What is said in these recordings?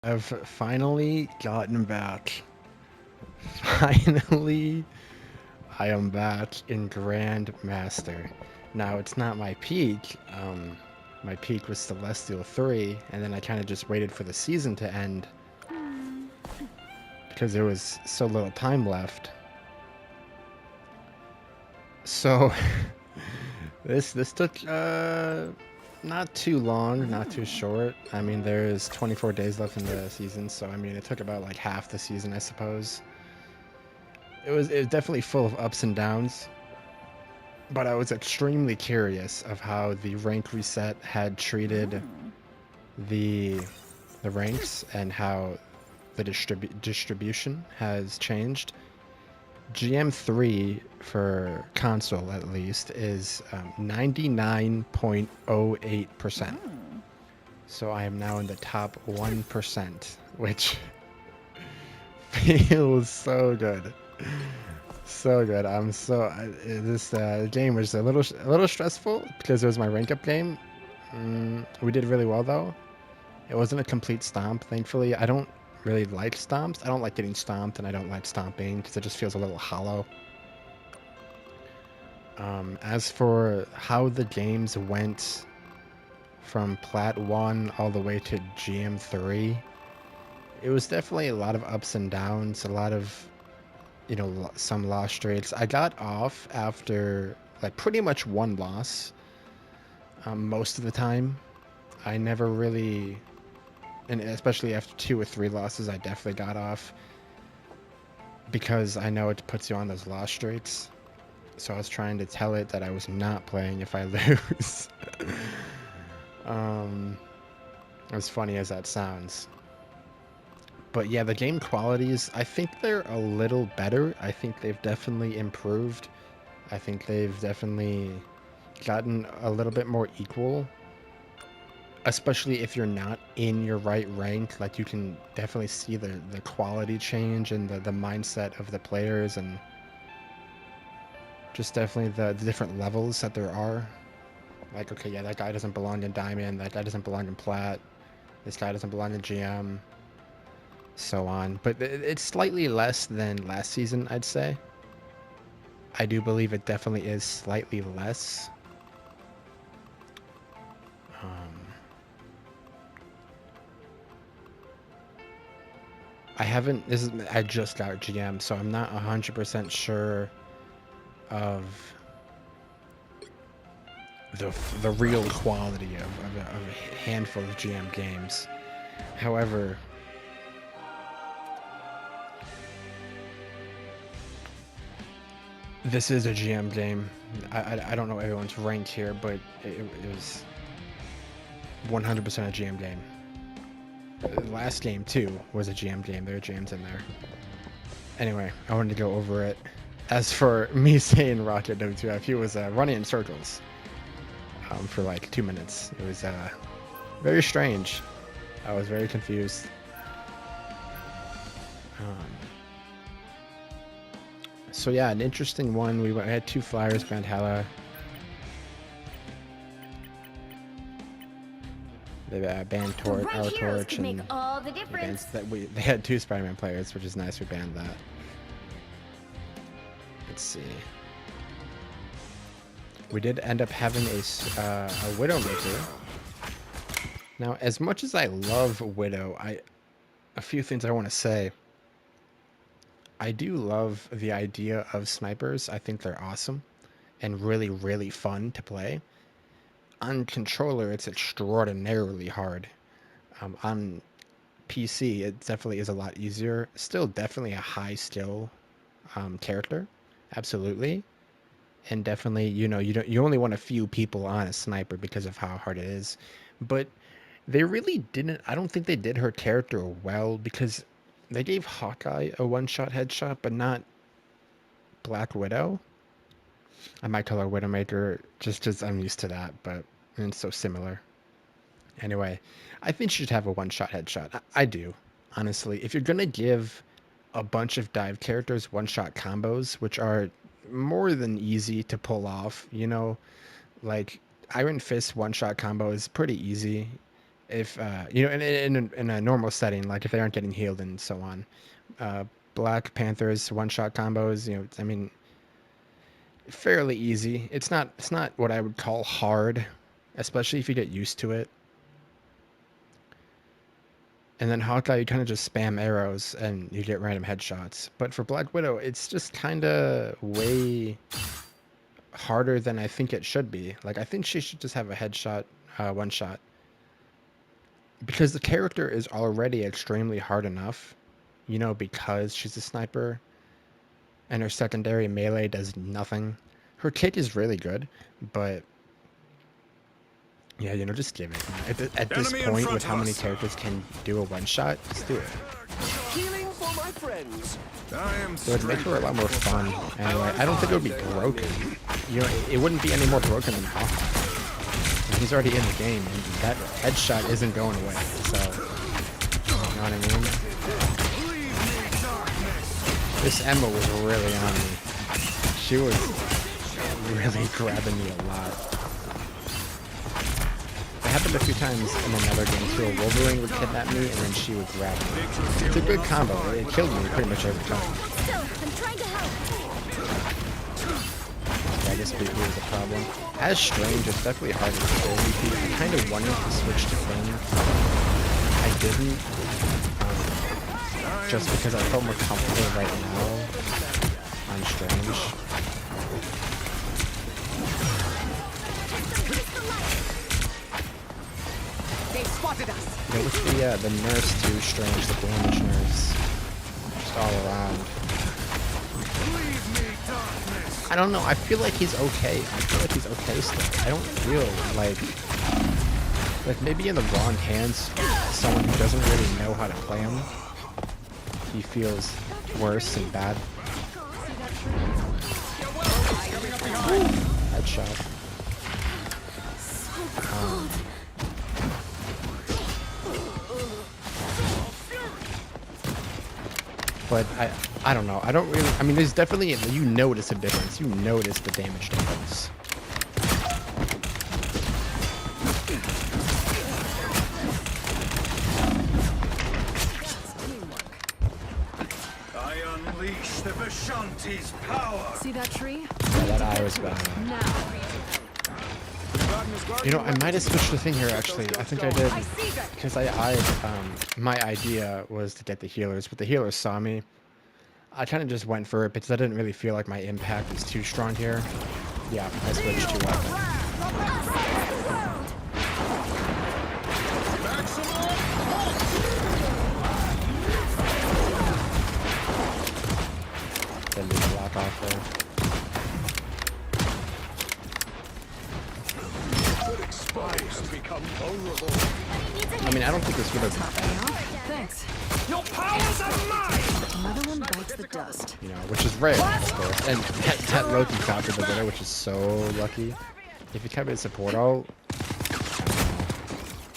I've finally gotten back. Finally, I am back in Grandmaster. Now, it's not my peak. My peak was Celestial 3, and then I kind of just waited for the season to end because there was so little time left. So, this took not too long, not too short. I mean, there's 24 days left in the season, so I mean, it took about like half the season, I suppose. It was definitely full of ups and downs, but I was extremely curious of how the rank reset had treated the the ranks and how the distribution has changed. GM3 for console at least is 99.08%. So I am now in the top 1%, which feels so good. So good. This game was a little stressful because it was my rank up game. We did really well though. It wasn't a complete stomp, thankfully. I don't really like stomps. I don't like getting stomped, and I don't like stomping because it just feels a little hollow. As for how the games went from Plat 1 all the way to GM3, it was definitely a lot of ups and downs, a lot of some loss streaks. I got off after like pretty much one loss most of the time. I never really, and especially after 2 or 3 losses, I definitely got off because I know it puts you on those loss streaks. So I was trying to tell it that I was not playing if I lose. um, as funny as that sounds. But yeah, the game qualities, I think they're a little better. I think they've definitely improved. I think they've definitely gotten a little bit more equal, especially if you're not in your right rank. Like, you can definitely see the quality change and the mindset of the players, and just definitely the different levels that there are. Like, okay, yeah, that guy doesn't belong in Diamond, that guy doesn't belong in Plat, this guy doesn't belong in GM, so on. But it's slightly less than last season, I'd say. I do believe it definitely is slightly less. Um, I haven't. I just got GM, so I'm not 100% sure of the real quality of a handful of GM games. However, this is a GM game. I don't know everyone's ranked here, but it was 100% a GM game. The last game too was a GM game. There are GMs in there. Anyway, I wanted to go over it. As for me saying Rocket W2F, he was running in circles for like 2 minutes. It was very strange. I was very confused. Um, so yeah, an interesting one. We had 2 flyers, Valhalla. They banned our torch, and they had 2 Spider-Man players, which is nice. We banned that. Let's see. We did end up having a Widowmaker. Now, as much as I love Widow, a few things I want to say. I do love the idea of snipers. I think they're awesome and really, really fun to play. On controller, it's extraordinarily hard. On PC, it definitely is a lot easier. Still, definitely a high skill character, absolutely. And definitely, you only want a few people on a sniper because of how hard it is. But they really didn't. I don't think they did her character well because they gave Hawkeye a one-shot headshot, but not Black Widow. I might call her Widowmaker just because I'm used to that, but it's so similar. Anyway, I think she should have a one-shot headshot. I do, honestly. If you're gonna give a bunch of dive characters one-shot combos, which are more than easy to pull off, like Iron Fist one-shot combo is pretty easy. if you know, in a normal setting, like if they aren't getting healed and so on, uh, Black Panther's one-shot combos, you know, I mean, fairly easy. It's not what I would call hard, especially if you get used to it. And then Hawkeye, you kind of just spam arrows and you get random headshots. But for Black Widow, it's just kind of way harder than I think it should be. Like, I think she should just have a headshot, one shot. Because the character is already extremely hard enough, you know, because she's a sniper and her secondary melee does nothing. Her kick is really good, but yeah, you know, just give it. At this point, with how many characters can do a one shot, just do it. Healing for my friends. It would make her a lot more fun. Anyway, I don't think it would be broken. You know, it wouldn't be any more broken than Hawkeye. And he's already in the game, and that headshot isn't going away. So, you know what I mean? This Emma was really on me. She was really grabbing me a lot. It happened a few times in another game too. A Wolverine would kidnap me, and then she would grab me. It's a good combo. It killed me pretty much every time. I'm trying to help. Yeah, I guess BP was a problem. As Strange, it's definitely hard to kill BP. I kind of wanted to switch to Finn. I didn't. Just because I felt more comfortable right now on Strange. They spotted us. Yeah, with the nurse too, Strange, the damage nurse, just all around. I don't know. I feel like he's okay. I feel like he's okay still. I don't feel like maybe in the wrong hands, someone who doesn't really know how to play him, he feels worse and bad. Headshot. But I don't know. I don't really. I mean, there's definitely, you notice a difference. You notice the damage difference. I unleash the Vishanti's power. See that tree? Yeah, that eye was bad. Now. You know, I might have switched the thing here actually. I think I did. Because my idea was to get the healers, but the healers saw me. I kind of just went for it because I didn't really feel like my impact was too strong here. Yeah, I switched to weapon. Then just block off there. I mean, I don't think this would have been bad. Thanks. Your powers are mine. Another one bites the dust. You know, which is rare, of course. And that Loki countered the Widow, which is so lucky. If he kept it support all,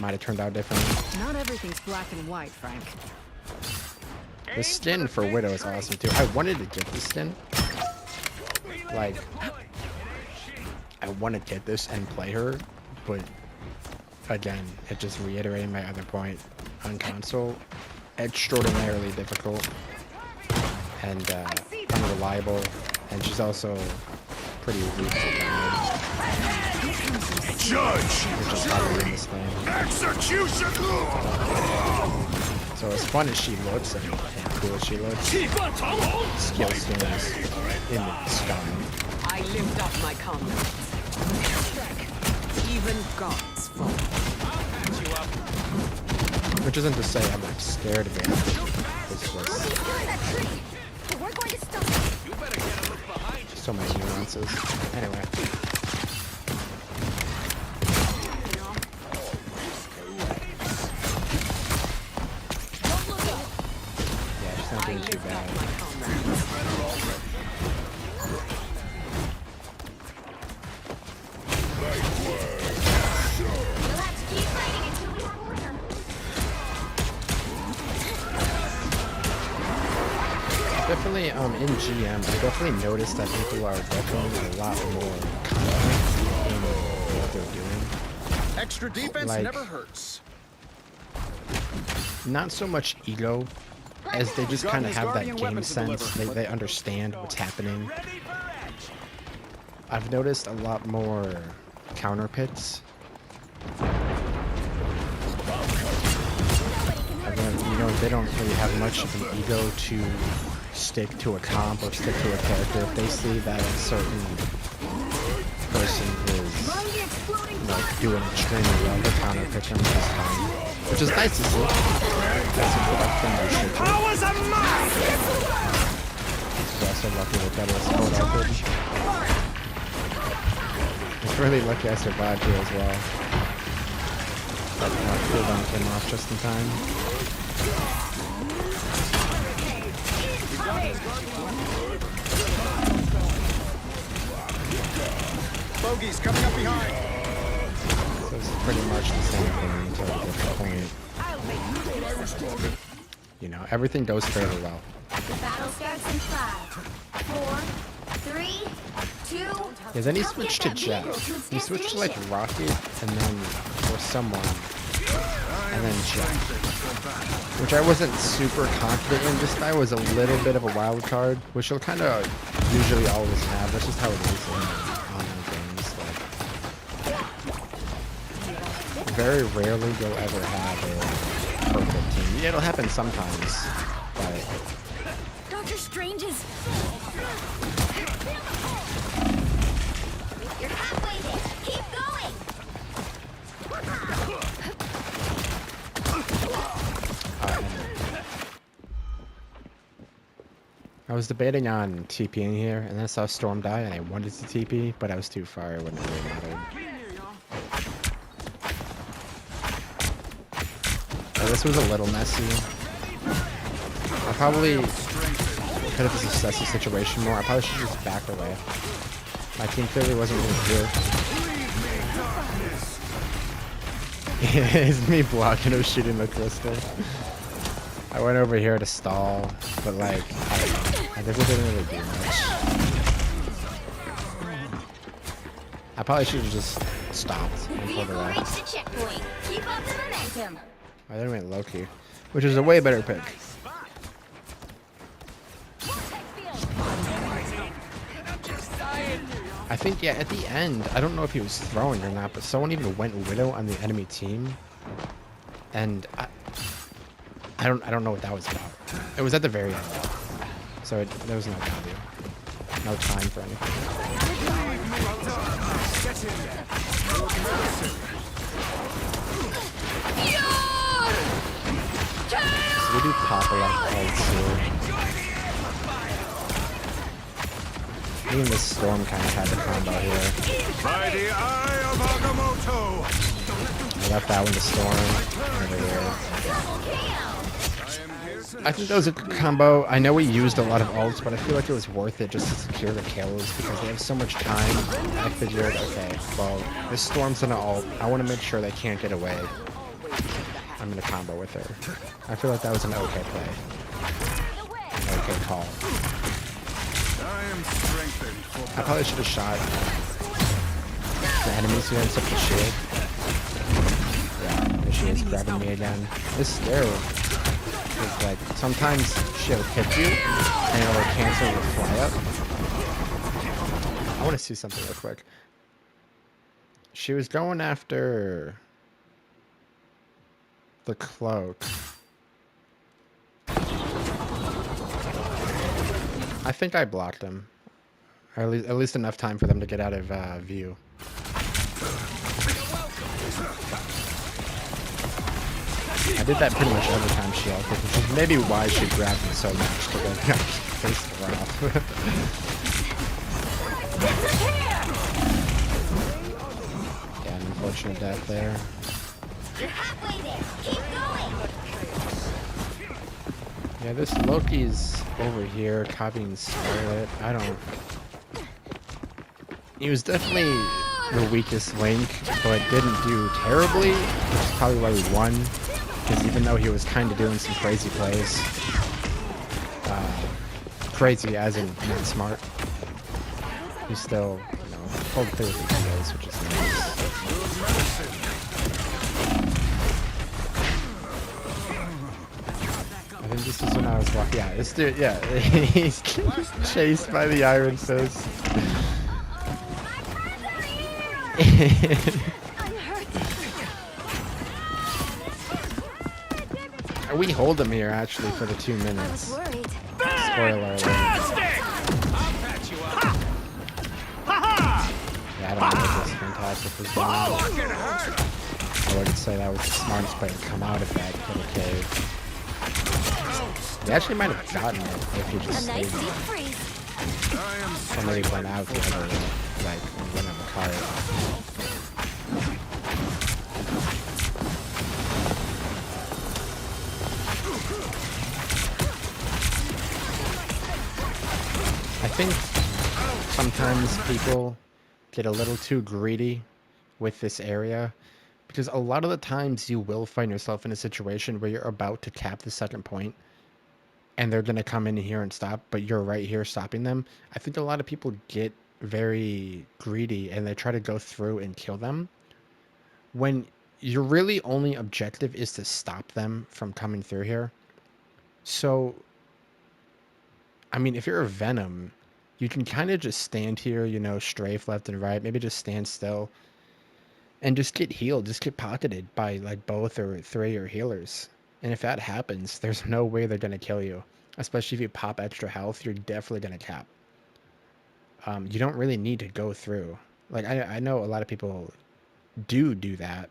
might have turned out differently. Not everything's black and white, Frank. The skin for Widow is awesome too. I wanted to get the skin. Like, I want to get this and play her, but again, it just reiterated my other point. On console, extraordinarily difficult and unreliable, and she's also pretty weak to damage. Judge. Which is probably in this game. Execution. So as fun as she looks and cool as she looks, skill skins in the sky. I lived up my comrades. Even gods fall. Which isn't to say I'm like scared of it. It's just We're going to stop it. so many nuances. Anyway. Yeah, she's not doing too bad. Definitely, in GM, I definitely noticed that people are definitely a lot more confident in what they're doing. Extra defense Like, never hurts. not so much ego as they just kind of have that game sense. They understand what's happening. I've noticed a lot more counter pits. You know, they don't really have much of an ego to stick to a comp or stick to a character. If they see that a certain person is like doing extremely well, they counter pick them just fine, which is nice to see. That's a good thing they should do. Powers of mine! We're also lucky that that was what I did. It's really lucky I survived here as well. But my cooldown came off just in time. Bogey's coming up behind. So it's pretty much the same thing until I get to the point. You know, everything goes fairly well. The battle starts in 5, 4, 3, 2. Yeah, then he switched to Jet. He switched to like Rocket and then or someone. And then Jet. Which I wasn't super confident in. This guy was a little bit of a wild card, which he'll kind of usually always have. That's just how it is in online games. Like, very rarely you'll ever have a perfect team. Yeah, it'll happen sometimes, but Doctor Strange's. You're halfway there. Keep going. I was debating on TPing here, and then I saw Storm die, and I wanted to TP, but I was too far. It wouldn't really matter. So this was a little messy. I probably could have assessed the situation more. I probably should just back away. My team clearly wasn't really here. It's me blocking him shooting the crystal. I went over here to stall, but like, I don't know. I guess it didn't really do much. I probably should have just stopped and pulled Vehicle away. reached the checkpoint. Keep up the momentum. I then went Loki, which is a way better pick. I think, yeah, at the end, I don't know if he was throwing or not, but someone even went Widow on the enemy team, and I don't know what that was about. It was at the very end, so there was no value, no time for anything. So we do pop a lot of ults here. Even the Storm kind of had the combo here. By the eye of Agamotto! I left that one to Storm over here. I think that was a good combo. I know we used a lot of ults, but I feel like it was worth it just to secure the kills because they have so much time. I figured, okay, well, this Storm's gonna ult. I want to make sure they can't get away. I'm gonna combo with her. I feel like that was an okay play. An okay call. I am strengthened for I probably should have shot the enemies here instead of the shield. Yeah, there she is grabbing me again. This stair is like, sometimes she'll hit you and it'll cancel your fly up. I want to see something real quick. She was going after the cloak. I think I blocked him. Or at least enough time for them to get out of view. I did that pretty much every time she ulted, which is maybe why she grabbed me so much to go face her off. Yeah, an unfortunate death there. You're halfway there. Keep going. Yeah, this Loki's over here copying Scarlet. I don't... He was definitely the weakest link, but didn't do terribly, which is probably why we won. Because even though he was kind of doing some crazy plays, crazy as in not smart, he still, you know, pulled through with the kills, which is nice. I think this is when I was walking. Yeah, this dude. Yeah, he's chased by the Iron Fist. We hold him here actually for the 2 minutes. Worried. Spoiler alert. I'll patch you up. Yeah, I don't know if this fantastic was doing. I wouldn't say that was the smartest play to come out of that little cave. He actually might have gotten it if he just A nice stayed deep there. freeze. Or maybe went out the other way, like went on the cart. I think sometimes people get a little too greedy with this area because a lot of the times you will find yourself in a situation where you're about to tap the second point and they're going to come in here and stop, but you're right here stopping them. I think a lot of people get very greedy and they try to go through and kill them when your really only objective is to stop them from coming through here. So I mean, if you're a Venom, you can kind of just stand here, you know, strafe left and right, maybe just stand still and just get healed, just get pocketed by like both or three of your healers. And if that happens, there's no way they're going to kill you, especially if you pop extra health, you're definitely going to cap. You don't really need to go through. Like, I know a lot of people do that,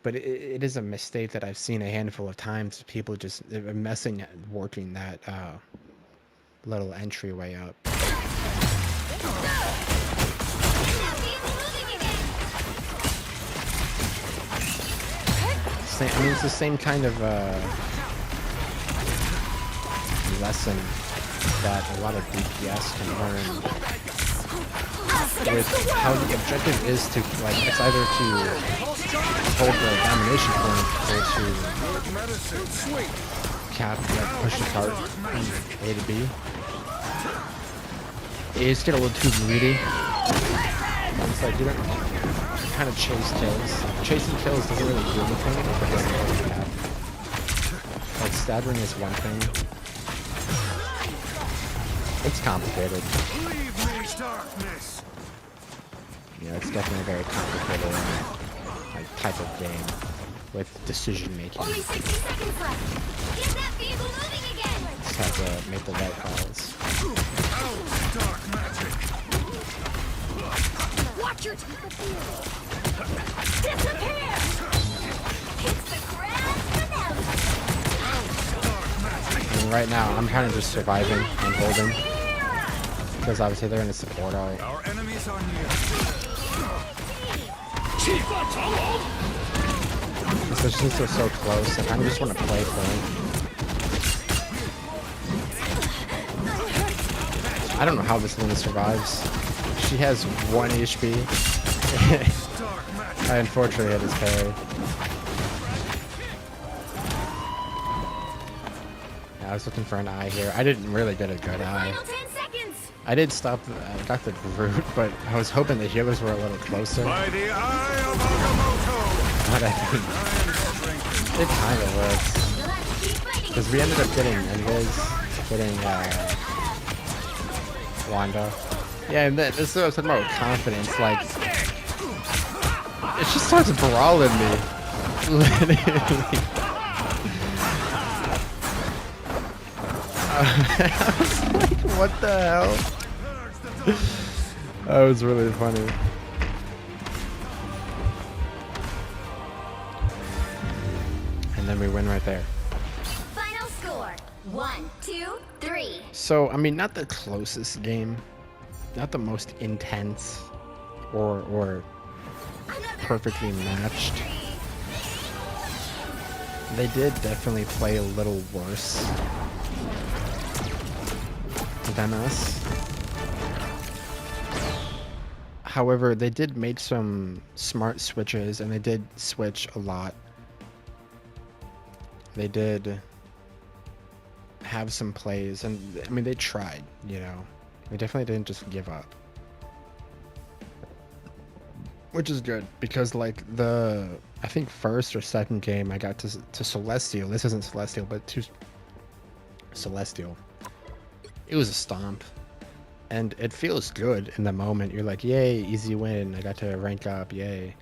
but it is a mistake that I've seen a handful of times. People just messing, working that little entryway up. I mean, it's the same kind of lesson that a lot of DPS can learn with how the objective is to, like, it's either to hold the domination point or to cap, like, push the cart from A to B. You just get a little too greedy. It's like you don't kind of chase kills. Chasing kills doesn't really do anything if it doesn't hold the cap. Like, staggering is one thing. It's complicated. You know, it's definitely a very complicated like type of game with decision making. Only 60 seconds left. Get that vehicle moving again. Just have to make the right calls. Watch your disappear. It's the grand finale. I mean, right now, I'm kind of just surviving and holding. Because obviously they're going to support all. Our enemies are near. Especially since they're so close, I kind of just want to play for them. I don't know how this Luna survives. She has 1 HP. I unfortunately had his parry. Yeah, I was looking for an eye here. I didn't really get a good eye. Final 10 seconds. I did stop, got the root, but I was hoping the healers were a little closer. By the eye of Agamotto, But I think it kind of works. You'll have to keep fighting. Because we ended up getting Wanda. Yeah, and this is what I was talking about with confidence. Like, it just starts brawling me. Literally. I was like, what the hell? That was really funny. And then we win right there. Final score 1, 2, 3. So, I mean, not the closest game, not the most intense or perfectly matched. They did definitely play a little worse than us. However, they did make some smart switches, and they did switch a lot. They did have some plays, and I mean, they tried, you know. They definitely didn't just give up. which is good because like I think first or second game I got to Celestial. This isn't Celestial, but to Celestial. It was a stomp, and it feels good in the moment. You're like, yay, easy win. I got to rank up, yay.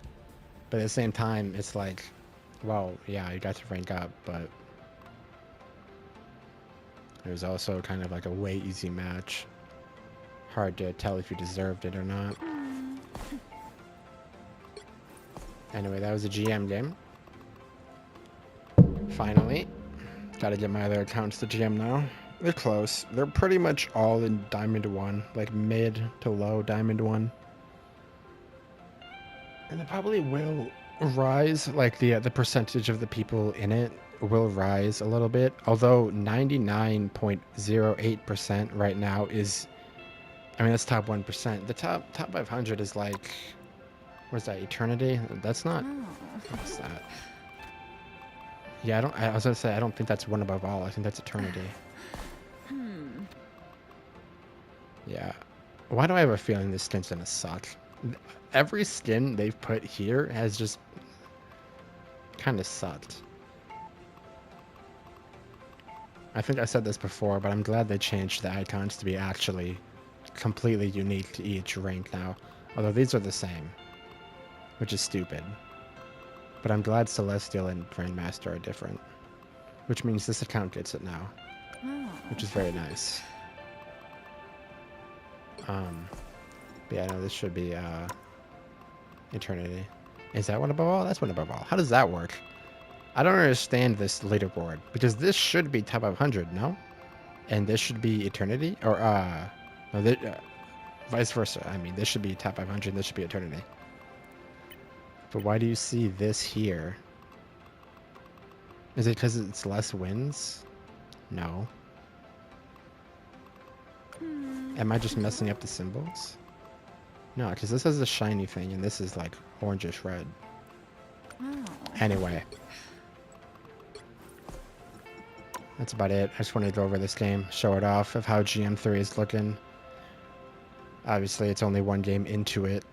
But at the same time, it's like, well, yeah, I got to rank up, but it was also kind of like a way easy match. Hard to tell if you deserved it or not. Anyway, that was a GM game. Finally. Gotta get my other accounts to GM now. They're close. They're pretty much all in Diamond 1. Like mid to low Diamond 1. And it probably will rise. Like the percentage of the people in it will rise a little bit. Although 99.08% right now is... I mean, that's top 1%. The top 500 is like... What's that? Eternity? That's not... What's that? Yeah, I was gonna say, I don't think that's one above all. I think that's Eternity. Yeah. Why do I have a feeling this skin's gonna suck? Every skin they've put here has just kind of sucked. I think I said this before, but I'm glad they changed the icons to be actually completely unique to each rank now. Although these are the same, which is stupid. But I'm glad Celestial and Grandmaster are different, which means this account gets it now, which is very nice. But yeah, no, this should be Eternity. Is that one above all? That's one above all. How does that work? I don't understand this leaderboard, because this should be top 500, no? And this should be Eternity? Or, no, vice versa. I mean, this should be top 500, and this should be Eternity. But why do you see this here? Is it because it's less wins? No. Am I just messing up the symbols? No, because this is a shiny thing, and this is like orangish red. Anyway. That's about it. I just wanted to go over this game, show it off of how GM3 is looking. Obviously, it's only one game into it,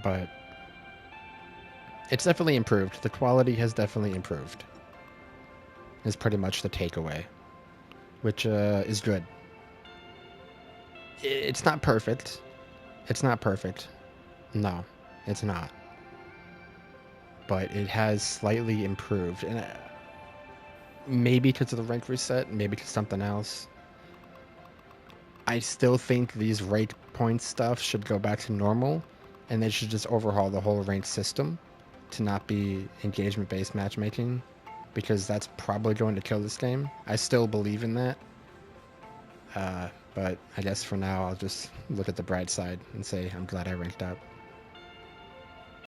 but it's definitely improved. The quality has definitely improved. Is pretty much the takeaway, which is good. It's not perfect. It's not perfect. No, it's not. But it has slightly improved, and maybe because of the rank reset, maybe because something else. I still think these rank point stuff should go back to normal, and they should just overhaul the whole rank system to not be engagement-based matchmaking, because that's probably going to kill this game. I still believe in that. But I guess for now, I'll just look at the bright side and say I'm glad I ranked up.